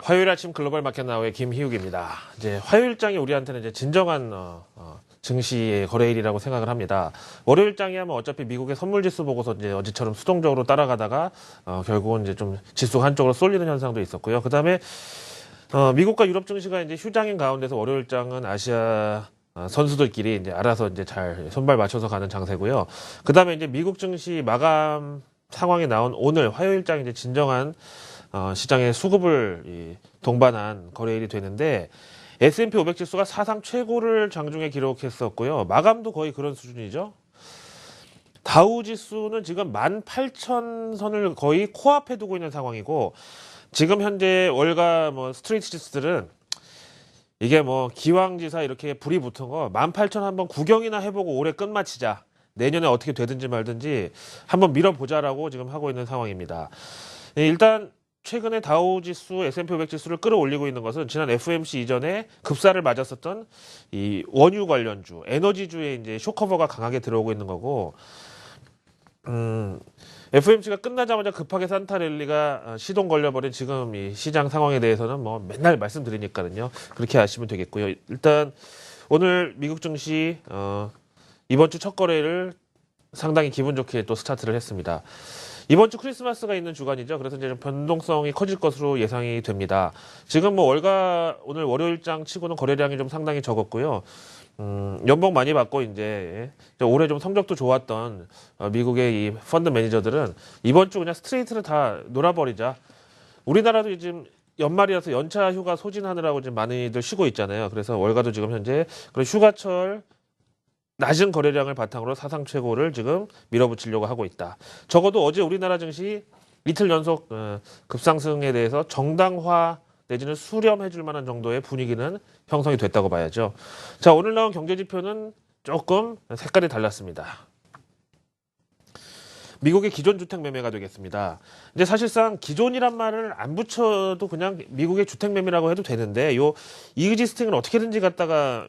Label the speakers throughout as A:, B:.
A: 화요일 아침 글로벌 마켓 나우의 김희욱입니다. 이제 화요일장이 우리한테는 이제 진정한 증시의 거래일이라고 생각을 합니다. 월요일장이 하면 어차피 미국의 선물 지수 보고서 이제 어제처럼 수동적으로 따라가다가 결국은 이제 좀 지수가 한쪽으로 쏠리는 현상도 있었고요. 그 다음에 미국과 유럽 증시가 이제 휴장인 가운데서 월요일장은 아시아 선수들끼리 이제 알아서 이제 잘 손발 맞춰서 가는 장세고요. 그 다음에 이제 미국 증시 마감 상황이 나온 오늘 화요일장 이제 진정한 시장의 수급을 동반한 거래일이 되는데 S&P 500 지수가 사상 최고를 장중에 기록했었고요. 마감도 거의 그런 수준이죠. 다우 지수는 지금 18,000선을 거의 코앞에 두고 있는 상황이고 지금 현재 월가 스트레이트 지수들은 이게 기왕지사 이렇게 불이 붙은 거 18,000 한번 구경이나 해보고 올해 끝마치자. 내년에 어떻게 되든지 말든지 한번 밀어보자라고 지금 하고 있는 상황입니다. 일단 최근에 다우지수, S&P 500 지수를 끌어올리고 있는 것은 지난 FOMC 이전에 급사를 맞았었던 이 원유 관련주, 에너지주에 이제 쇼커버가 강하게 들어오고 있는 거고, FOMC가 끝나자마자 급하게 산타랠리가 시동 걸려버린 지금 이 시장 상황에 대해서는 맨날 말씀드리니까요. 그렇게 아시면 되겠고요. 일단 오늘 미국 증시 이번 주 첫 거래를 상당히 기분 좋게 또 스타트를 했습니다. 이번 주 크리스마스가 있는 주간이죠. 그래서 이제 좀 변동성이 커질 것으로 예상이 됩니다. 지금 오늘 월요일장 치고는 거래량이 좀 상당히 적었고요. 연봉 많이 받고 이제 올해 좀 성적도 좋았던 미국의 이 펀드 매니저들은 이번 주 그냥 스트레이트를 다 놀아버리자. 우리나라도 지금 연말이라서 연차 휴가 소진하느라고 지금 많이들 쉬고 있잖아요. 그래서 월가도 지금 현재 그런 휴가철 낮은 거래량을 바탕으로 사상 최고를 지금 밀어붙이려고 하고 있다. 적어도 어제 우리나라 증시 이틀 연속 급상승에 대해서 정당화 내지는 수렴해줄 만한 정도의 분위기는 형성이 됐다고 봐야죠. 자, 오늘 나온 경제지표는 조금 색깔이 달랐습니다. 미국의 기존 주택 매매가 되겠습니다. 이제 사실상 기존이란 말을 안 붙여도 그냥 미국의 주택 매매라고 해도 되는데 요 이그지스팅을 어떻게든지 갖다가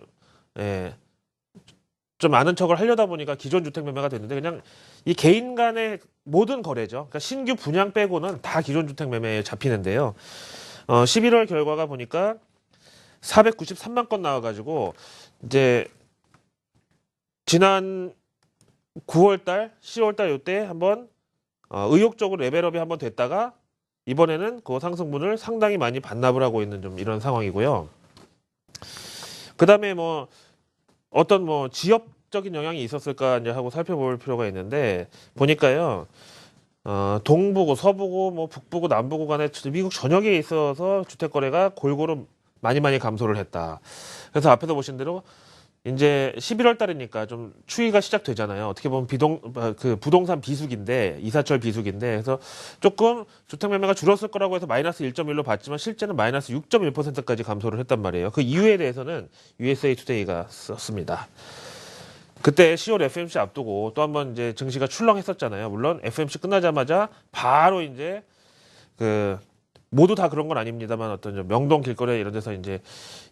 A: 좀 아는 척을 하려다 보니까 기존 주택 매매가 됐는데 그냥 이 개인 간의 모든 거래죠. 그러니까 신규 분양 빼고는 다 기존 주택 매매에 잡히는데요. 11월 결과가 보니까 493만 건 나와가지고 이제 지난 9월달, 10월달 요때 한번 의욕적으로 레벨업이 한번 됐다가 이번에는 그 상승분을 상당히 많이 반납을 하고 있는 좀 이런 상황이고요. 그 다음에 어떤 지역적인 영향이 있었을까 이제 하고 살펴볼 필요가 있는데 보니까요. 동부고 서부고 북부고 남부고 간에 미국 전역에 있어서 주택 거래가 골고루 많이 감소를 했다. 그래서 앞에서 보신 대로 이제 11월 달이니까 좀 추위가 시작되잖아요. 어떻게 보면 부동산 비수기인데 이사철 비수기인데 그래서 조금 주택 매매가 줄었을 거라고 해서 마이너스 1.1로 봤지만 실제는 마이너스 6.1%까지 감소를 했단 말이에요. 그 이유에 대해서는 USA 투데이가 썼습니다. 그때 10월 FOMC 앞두고 또 한번 이제 증시가 출렁했었잖아요. 물론 FOMC 끝나자마자 바로 이제 모두 다 그런 건 아닙니다만 어떤 좀 명동 길거리 이런 데서 이제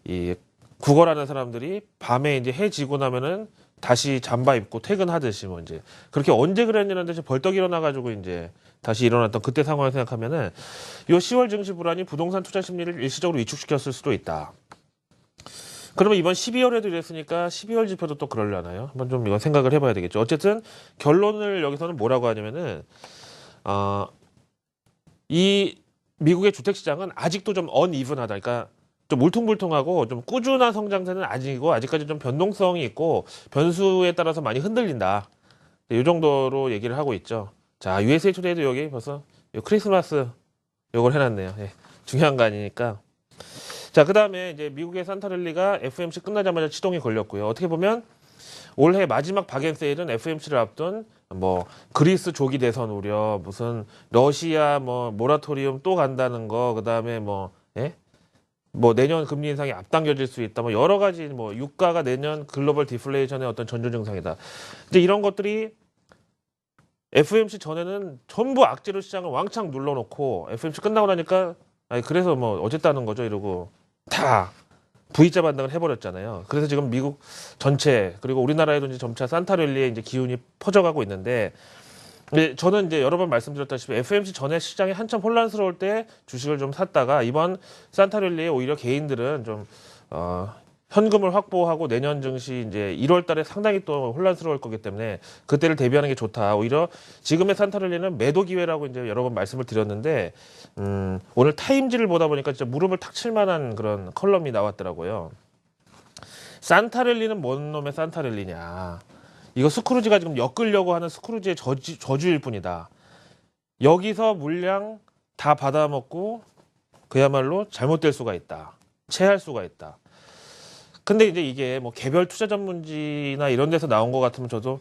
A: 이 구걸하는 사람들이 밤에 이제 해 지고 나면은 다시 잠바 입고 퇴근하듯이 이제 그렇게 언제 그랬냐는 듯이 벌떡 일어나가지고 이제 다시 일어났던 그때 상황을 생각하면은 요 10월 증시 불안이 부동산 투자 심리를 일시적으로 위축시켰을 수도 있다. 그러면 이번 12월에도 이랬으니까 12월 지표도 또 그러려나요? 한번 좀 이건 생각을 해봐야 되겠죠. 어쨌든 결론을 여기서는 뭐라고 하냐면은 이 미국의 주택 시장은 아직도 좀 언이븐하다. 그러니까 좀 울퉁불퉁하고 좀 꾸준한 성장세는 아직이고 아직까지 좀 변동성이 있고 변수에 따라서 많이 흔들린다. 이 정도로 얘기를 하고 있죠. 자, USA 투데이도 여기 벌써 크리스마스 요걸 해놨네요. 중요한 거 아니니까. 자, 그 다음에 이제 미국의 산타랠리가 FOMC 끝나자마자 시동이 걸렸고요. 어떻게 보면 올해 마지막 박앤세일은 FOMC를 앞둔 그리스 조기 대선 우려, 무슨 러시아 모라토리움 또 간다는 거, 그 다음에 내년 금리 인상이 앞당겨질 수 있다. 여러 가지 유가가 내년 글로벌 디플레이션의 어떤 전조 증상이다. 이제 이런 것들이 FOMC 전에는 전부 악재로 시장을 왕창 눌러놓고 FOMC 끝나고 나니까 그래서 어쨌다는 거죠 이러고 다 V자 반등을 해버렸잖아요. 그래서 지금 미국 전체 그리고 우리나라에도 이제 점차 산타랠리에 이제 기운이 퍼져가고 있는데 네, 저는 이제 여러 번 말씀드렸다시피 FOMC 전에 시장이 한참 혼란스러울 때 주식을 좀 샀다가 이번 산타랠리에 오히려 개인들은 좀 현금을 확보하고 내년 증시 이제 1월 달에 상당히 또 혼란스러울 거기 때문에 그때를 대비하는 게 좋다. 오히려 지금의 산타랠리는 매도 기회라고 이제 여러 번 말씀을 드렸는데 오늘 타임지를 보다 보니까 진짜 무릎을 탁 칠 만한 그런 컬럼이 나왔더라고요. 산타랠리는 뭔 놈의 산타랠리냐. 이거 스크루지가 지금 엮으려고 하는 스크루지의 저주일 뿐이다. 여기서 물량 다 받아먹고 그야말로 잘못될 수가 있다. 체할 수가 있다. 근데 이제 이게 뭐 개별 투자 전문지나 이런 데서 나온 것 같으면 저도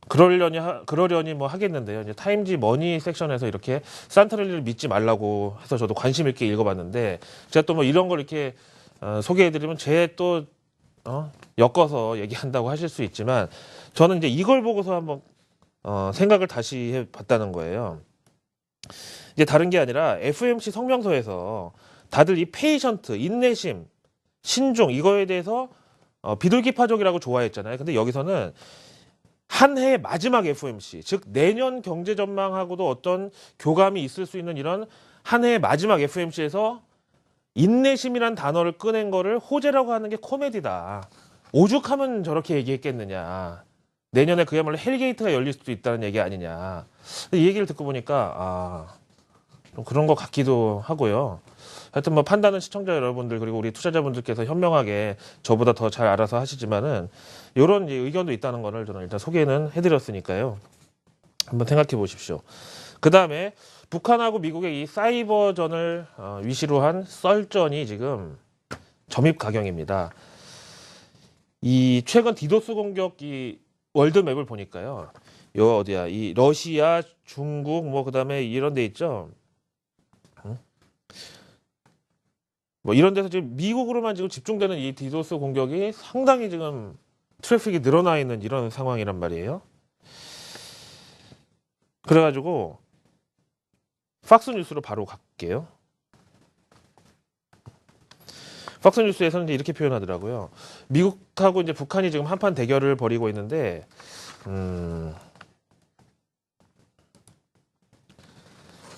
A: 그러려니 뭐 하겠는데요. 이제 타임지 머니 섹션에서 이렇게 산타랠리를 믿지 말라고 해서 저도 관심 있게 읽어봤는데 제가 또 뭐 이런 걸 이렇게 소개해드리면 제 또 엮어서 얘기한다고 하실 수 있지만 저는 이제 이걸 보고서 한번 생각을 다시 해봤다는 거예요. 이제 다른 게 아니라 FOMC 성명서에서 다들 이 페이션트, 인내심, 신중 이거에 대해서 비둘기파족이라고 좋아했잖아요. 근데 여기서는 한 해의 마지막 FOMC, 즉 내년 경제 전망하고도 어떤 교감이 있을 수 있는 이런 한 해의 마지막 FOMC에서 인내심이란 단어를 꺼낸 거를 호재라고 하는 게 코미디다. 오죽하면 저렇게 얘기했겠느냐. 내년에 그야말로 헬게이트가 열릴 수도 있다는 얘기 아니냐. 이 얘기를 듣고 보니까 좀 그런 것 같기도 하고요. 하여튼 뭐 판단은 시청자 여러분들 그리고 우리 투자자분들께서 현명하게 저보다 더 잘 알아서 하시지만은 이런 의견도 있다는 거를 저는 일단 소개는 해드렸으니까요. 한번 생각해 보십시오. 그 다음에 북한하고 미국의 이 사이버전을 위시로 한 썰전이 지금 점입 가경입니다. 이 최근 디도스 공격 이 월드맵을 보니까요. 요 어디야? 이 러시아, 중국 뭐 그다음에 이런 데 있죠. 뭐 이런 데서 지금 미국으로만 지금 집중되는 이 디도스 공격이 상당히 지금 트래픽이 늘어나 있는 이런 상황이란 말이에요. 그래가지고 팍스뉴스로 바로 갈게요. 팍스뉴스에서는 이렇게 표현하더라고요. 미국하고 이제 북한이 지금 한판 대결을 벌이고 있는데,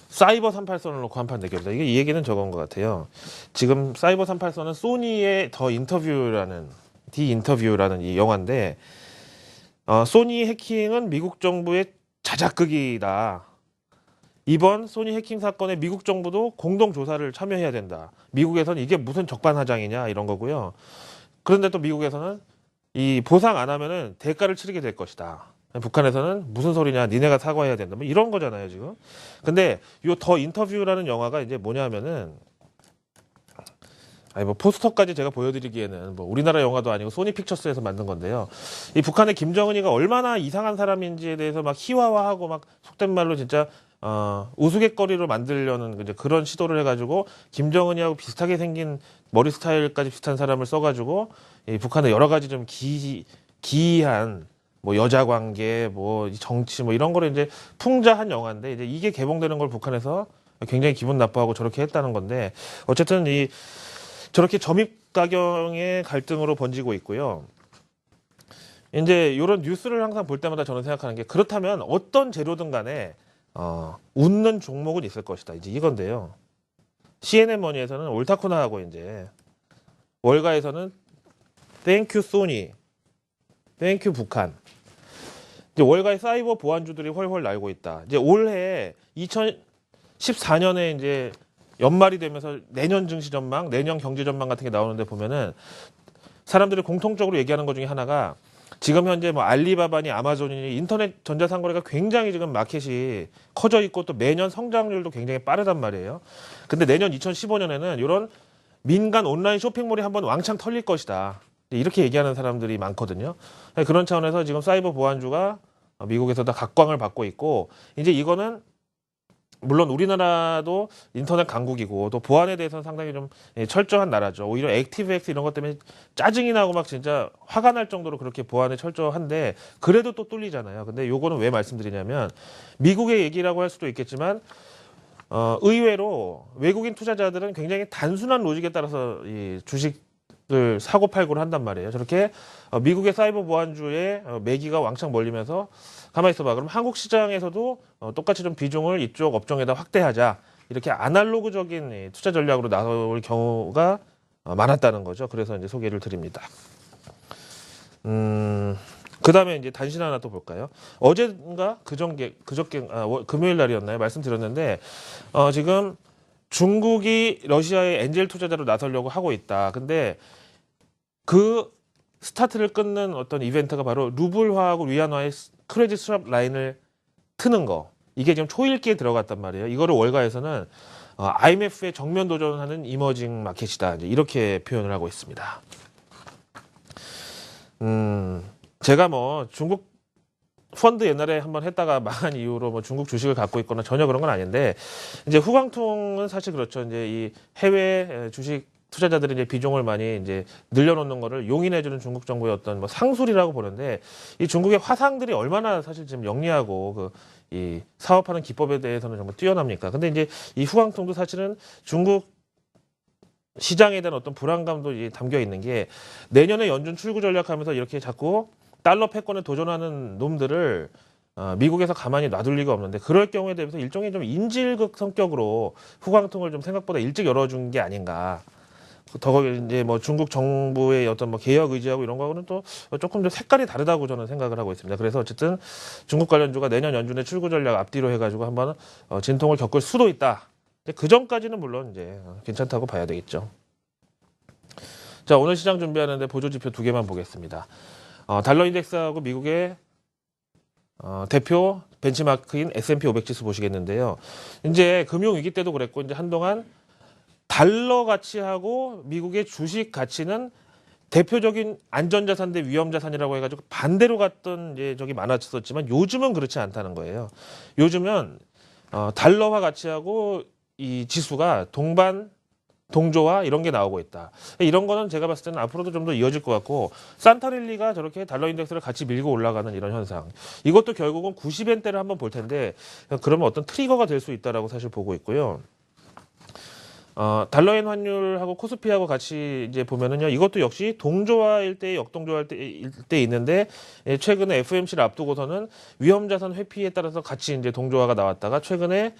A: 사이버 383을 놓고 한판 대결이다. 이게 이 얘기는 저건 것 같아요. 지금 사이버 383은 소니의 디 인터뷰라는 이 영화인데, 소니 해킹은 미국 정부의 자작극이다. 이번 소니 해킹 사건에 미국 정부도 공동 조사를 참여해야 된다. 미국에서는 이게 무슨 적반하장이냐 이런 거고요. 그런데 또 미국에서는 이 보상 안 하면은 대가를 치르게 될 것이다. 북한에서는 무슨 소리냐, 니네가 사과해야 된다. 뭐 이런 거잖아요 지금. 근데 요 더 인터뷰라는 영화가 이제 뭐냐면은 뭐 포스터까지 제가 보여드리기에는 뭐 우리나라 영화도 아니고 소니 픽처스에서 만든 건데요. 이 북한의 김정은이가 얼마나 이상한 사람인지에 대해서 막 희화화하고 막 속된 말로 진짜 우스갯거리로 만들려는 이제 그런 시도를 해가지고 김정은이하고 비슷하게 생긴 머리 스타일까지 비슷한 사람을 써가지고 이 북한의 여러 가지 좀 기이한 뭐 여자 관계, 뭐 정치 뭐 이런 거를 이제 풍자한 영화인데 이제 이게 개봉되는 걸 북한에서 굉장히 기분 나빠하고 저렇게 했다는 건데 어쨌든 저렇게 점입가경의 갈등으로 번지고 있고요. 이제 이런 뉴스를 항상 볼 때마다 저는 생각하는 게 그렇다면 어떤 재료든 간에 웃는 종목은 있을 것이다. 이제 이건데요. CNN 머니에서는 옳다코나하고 이제 월가에서는 땡큐 소니, 땡큐 북한. 이제 월가의 사이버 보안주들이 훨훨 날고 있다. 이제 올해 2014년에 이제 연말이 되면서 내년 증시 전망, 내년 경제 전망 같은 게 나오는데 보면은 사람들이 공통적으로 얘기하는 것 중에 하나가 지금 현재 뭐 알리바바니 아마존이니 인터넷 전자상거래가 굉장히 지금 마켓이 커져 있고 또 매년 성장률도 굉장히 빠르단 말이에요. 근데 내년 2015년에는 이런 민간 온라인 쇼핑몰이 한번 왕창 털릴 것이다. 이렇게 얘기하는 사람들이 많거든요. 그런 차원에서 지금 사이버 보안주가 미국에서 다 각광을 받고 있고 이제 이거는 물론 우리나라도 인터넷 강국이고 또 보안에 대해서는 상당히 좀 철저한 나라죠. 오히려 액티브엑스 이런 것 때문에 짜증이 나고 막 진짜 화가 날 정도로 그렇게 보안에 철저한데 그래도 또 뚫리잖아요. 근데 요거는 왜 말씀드리냐면 미국의 얘기라고 할 수도 있겠지만 의외로 외국인 투자자들은 굉장히 단순한 로직에 따라서 이 주식 을 사고 팔고를 한단 말이에요. 저렇게 미국의 사이버 보안주에 매기가 왕창 몰리면서 가만히 있어봐. 그럼 한국 시장에서도 똑같이 좀 비중을 이쪽 업종에다 확대하자. 이렇게 아날로그적인 투자 전략으로 나설 경우가 많았다는 거죠. 그래서 이제 소개를 드립니다. 그 다음에 이제 단신 하나 또 볼까요? 어제인가 그저께 금요일 날이었나요? 말씀드렸는데 지금 중국이 러시아의 엔젤 투자자로 나서려고 하고 있다. 근데 그 스타트를 끊는 어떤 이벤트가 바로 루블화하고 위안화의 크레딧 스왑 라인을 트는 거. 이게 지금 초읽기에 들어갔단 말이에요. 이거를 월가에서는 IMF에 정면 도전하는 이머징 마켓이다. 이제 이렇게 표현을 하고 있습니다. 제가 뭐 중국 펀드 옛날에 한번 했다가 망한 이후로 뭐 중국 주식을 갖고 있거나 전혀 그런 건 아닌데, 이제 후광통은 사실 그렇죠. 이제 이 해외 주식 투자자들이 이제 비중을 많이 이제 늘려놓는 거를 용인해주는 중국 정부의 어떤 뭐 상술이라고 보는데, 이 중국의 화상들이 얼마나 사실 지금 영리하고 이 사업하는 기법에 대해서는 정말 뛰어납니까? 근데 이제 이 후광통도 사실은 중국 시장에 대한 어떤 불안감도 담겨 있는 게, 내년에 연준 출구 전략하면서 이렇게 자꾸 달러 패권에 도전하는 놈들을 미국에서 가만히 놔둘 리가 없는데, 그럴 경우에 대해서 일종의 좀 인질극 성격으로 후광통을 좀 생각보다 일찍 열어준 게 아닌가. 더 이제 뭐 중국 정부의 어떤 뭐 개혁 의지하고 이런 거하고는 또 조금 더 색깔이 다르다고 저는 생각을 하고 있습니다. 그래서 어쨌든 중국 관련주가 내년 연준의 출구 전략 앞뒤로 해가지고 한번 진통을 겪을 수도 있다. 그 전까지는 물론 이제 괜찮다고 봐야 되겠죠. 자, 오늘 시장 준비하는데 보조지표 2개만 보겠습니다. 달러 인덱스하고 미국의 대표 벤치마크인 S&P 500 지수 보시겠는데요. 이제 금융위기 때도 그랬고, 이제 한동안 달러 가치하고 미국의 주식 가치는 대표적인 안전자산 대 위험자산이라고 해가지고 반대로 갔던 이제 적이 많았었지만, 요즘은 그렇지 않다는 거예요. 요즘은 달러화 가치하고 이 지수가 동조화 이런 게 나오고 있다. 이런 거는 제가 봤을 때는 앞으로도 좀 더 이어질 것 같고, 산타릴리가 저렇게 달러 인덱스를 같이 밀고 올라가는 이런 현상, 이것도 결국은 90엔대를 한번 볼 텐데, 그러면 어떤 트리거가 될 수 있다라고 사실 보고 있고요. 달러엔 환율하고 코스피하고 같이 이제 보면은요, 이것도 역시 동조화일 때, 역동조화일 때 있는데, 최근에 FOMC를 앞두고서는 위험자산 회피에 따라서 같이 이제 동조화가 나왔다가, 최근에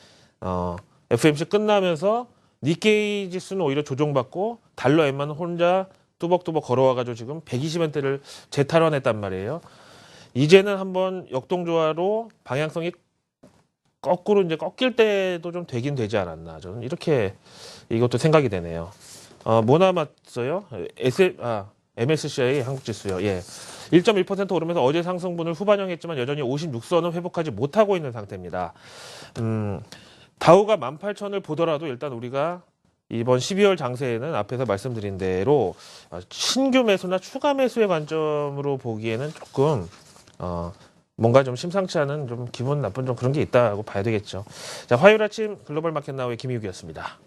A: FOMC 끝나면서 니케이 지수는 오히려 조정받고 달러엔만 혼자 뚜벅뚜벅 걸어와가지고 지금 120엔대를 재탈환했단 말이에요. 이제는 한번 역동조화로 방향성이 거꾸로 이제 꺾일 때도 좀 되긴 되지 않았나. 저는 이렇게 이것도 생각이 되네요. 뭐 남았어요? MSCI 한국지수요. 예. 1.1% 오르면서 어제 상승분을 후반영했지만 여전히 56선을 회복하지 못하고 있는 상태입니다. 다우가 18,000을 보더라도 일단 우리가 이번 12월 장세에는 앞에서 말씀드린 대로 신규 매수나 추가 매수의 관점으로 보기에는 조금 뭔가 좀 심상치 않은 좀 기분 나쁜 좀 그런 게 있다고 봐야 되겠죠. 자, 화요일 아침 글로벌 마켓 나우의 김희욱이었습니다.